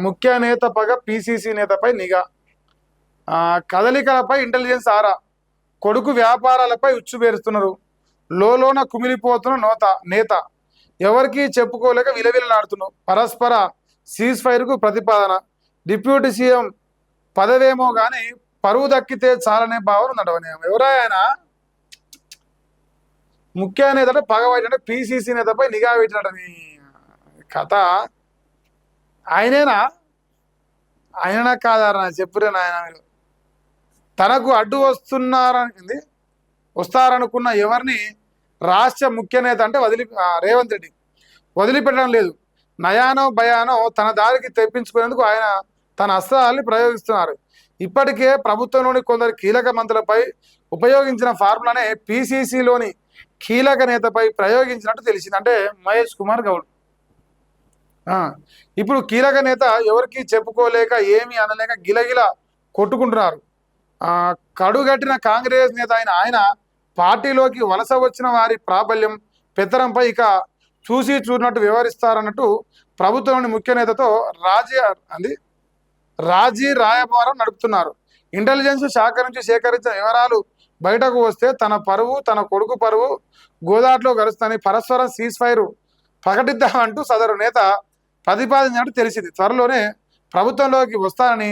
ముఖ్య నేత పగ పిసిసి నేతపై నిఘా, కదలికలపై ఇంటెలిజెన్స్ ఆరా, కొడుకు వ్యాపారాలపై ఉచ్చుబేరుస్తున్నారు, లోన కుమిలిపోతున్న నేత ఎవరికి చెప్పుకోలేక విలవిలలాడుతున్నావు, పరస్పర సీజ్ ఫైర్కు ప్రతిపాదన, డిప్యూటీ సీఎం పదవేమో కానీ పరువు దక్కితే చాలనే భావన ఉందటవని. ఎవరాయన ముఖ్య నేత అంటే పగబట్టే పిసిసి నేతపై నిఘా పెట్టినట్టని కథ. ఆయనేనా ఆయననా కాదారా చెప్పురే నాయన. మీరు తనకు అడ్డు వస్తారనుకున్న ఎవరిని రాష్ట్ర ముఖ్య నేత అంటే రేవంత్ రెడ్డి వదిలిపెట్టడం లేదు. నయానో భయానో తన దారికి తెప్పించుకునేందుకు ఆయన తన అస్త్రాలని ప్రయోగిస్తున్నారు. ఇప్పటికే ప్రభుత్వంలోని కొందరు కీలక మంత్రులపై ఉపయోగించిన ఫార్ములానే పిసిసిలోని కీలక నేతపై ప్రయోగించినట్టు తెలిసింది. అంటే మహేష్ కుమార్ గౌడ్. ఇప్పుడు కీలక నేత ఎవరికి చెప్పుకోలేక ఏమీ అనలేక గిలగిల కొట్టుకుంటున్నారు. కడుగట్టిన కాంగ్రెస్ నేత ఆయన పార్టీలోకి వలస వచ్చిన వారి ప్రాబల్యం పెత్తనంపై ఇక చూసి చూడనట్టు వ్యవహరిస్తారన్నట్టు ప్రభుత్వంలోని ముఖ్య నేతతో రాజీ రాయబారం నడుపుతున్నారు. ఇంటెలిజెన్స్ శాఖ నుంచి సేకరించిన వివరాలు బయటకు వస్తే తన పరువు తన కొడుకు పరువు గోదాట్లో కలుస్తుందని పరస్పరం సీజ్ ఫైర్ ప్రకటిద్దామంటూ సదరు నేత ప్రతిపాదించినట్టు తెలిసింది. త్వరలోనే ప్రభుత్వంలోకి వస్తానని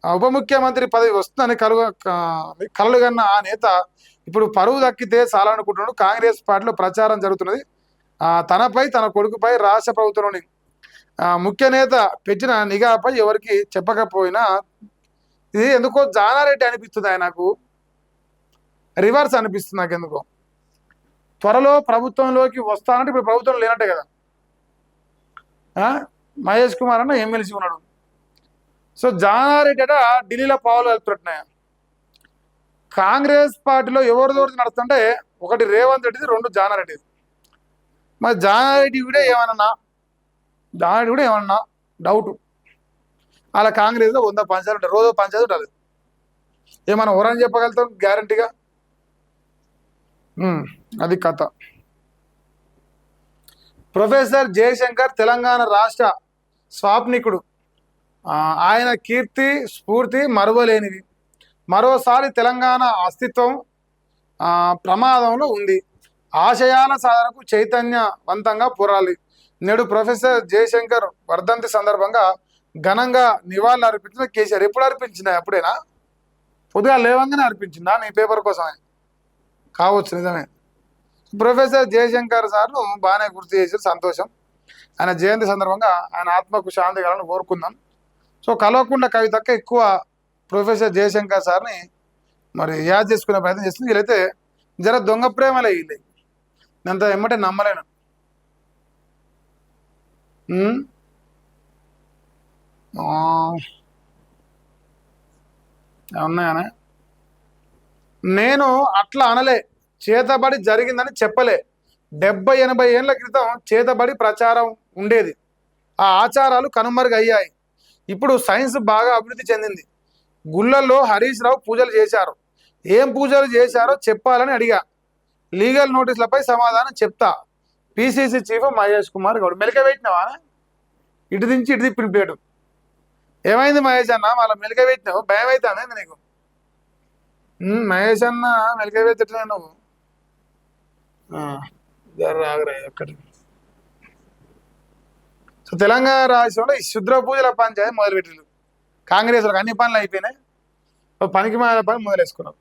ఉప ముఖ్యమంత్రి పదవి వస్తుందని కలలుగన్న ఆ నేత ఇప్పుడు పరువు దక్కితే చాలనుకుంటున్నాడు. కాంగ్రెస్ పార్టీలో ప్రచారం జరుగుతున్నది. తనపై తన కొడుకుపై రాష్ట్ర ప్రభుత్వంలోని ముఖ్య నేత పెట్టిన నిఘాపై ఎవరికి చెప్పకపోయినా ఇది ఎందుకో జానారెడ్డి అనిపిస్తుంది. ఆయనకు రివర్స్ అనిపిస్తుంది నాకు ఎందుకో. త్వరలో ప్రభుత్వంలోకి వస్తానంటే ఇప్పుడు ప్రభుత్వం లేనట్టే కదా. మహేష్ కుమార్ అన్న ఎమ్మెల్సీ ఉన్నాడు. సో జానారెడ్డి అట ఢిల్లీలో పావులు వెళ్తున్నట్టున్నాయి. కాంగ్రెస్ పార్టీలో ఎవరిదోరిది నడుస్తుంటే ఒకటి రేవంత్ రెడ్డిది, రెండు జానారెడ్డిది. మరి జానారెడ్డి కూడా ఏమన్నా డౌట్ అలా కాంగ్రెస్లో 100 పంచాయతీలు ఉంటాయి, రోజు పంచాయతీ ఉంటుంది. ఏమన్నా ఎవరని చెప్పగలుగుతాం గ్యారంటీగా? అది కథ. ప్రొఫెసర్ జయశంకర్ తెలంగాణ రాష్ట్ర స్వాప్నికుడు. ఆయన కీర్తి స్ఫూర్తి మరువలేనివి. మరోసారి తెలంగాణ అస్తిత్వం ప్రమాదంలో ఉంది. ఆశయాల సాధనకు చైతన్యవంతంగా పోరాలి. నేడు ప్రొఫెసర్ జయశంకర్ వర్ధంతి సందర్భంగా ఘనంగా నివాళులు అర్పించిన కేసీఆర్. ఎప్పుడు అర్పించిందా? అప్పుడేనా? పొద్దుగా లేవంగానే అర్పించిందా? నీ పేపర్ కోసమే కావచ్చు. నిజమే. ప్రొఫెసర్ జయశంకర్ సార్ను బాగానే గుర్తు చేశారు, సంతోషం. ఆయన జయంతి సందర్భంగా ఆయన ఆత్మకు శాంతి కలను కోరుకుందాం. సో కల్వకుంట్ల కవితక్క ఎక్కువ ప్రొఫెసర్ జయశంకర్ సార్ని మరి యాద్ చేసుకునే ప్రయత్నం చేస్తుంది. వీళ్ళైతే జర దొంగ ప్రేమలే వీళ్ళే. నేనంత ఎమ్మటే నమ్మలేను. ఉన్నాయనే నేను అట్లా అనలే, చేతబడి జరిగిందని చెప్పలే. 70-80 ఏళ్ల క్రితం చేతబడి ప్రచారం ఉండేది. ఆ ఆచారాలు కనుమరుగయ్యాయి. ఇప్పుడు సైన్స్ బాగా అభివృద్ధి చెందింది. గుళ్ళల్లో హరీష్ రావు పూజలు చేశారు. ఏం పూజలు చేశారో చెప్పాలని అడిగా. లీగల్ నోటీసులపై సమాధానం చెప్తా. PCC chief Mahesh Kumar Goud. మెలిక పెట్టినావా? ఇటు దించి ఇటు తిప్పి ప్లేటు. ఏమైంది మహేష్ అన్న? మళ్ళీ మెలిక పెట్టినావు, భయం అవుతుంది నీకు? మహేష్ అన్న మెలిక పెట్టినా నువ్వు రాగరా ఒక్కటి. సో తెలంగాణ రాష్ట్రంలో ఈ శుద్ర పూజల పంచాయతీ మొదలుపెట్టిండు. కాంగ్రెస్ వాళ్ళకి అన్ని పనులు అయిపోయినాయి, పనికి పని మొదలేసుకున్నాం.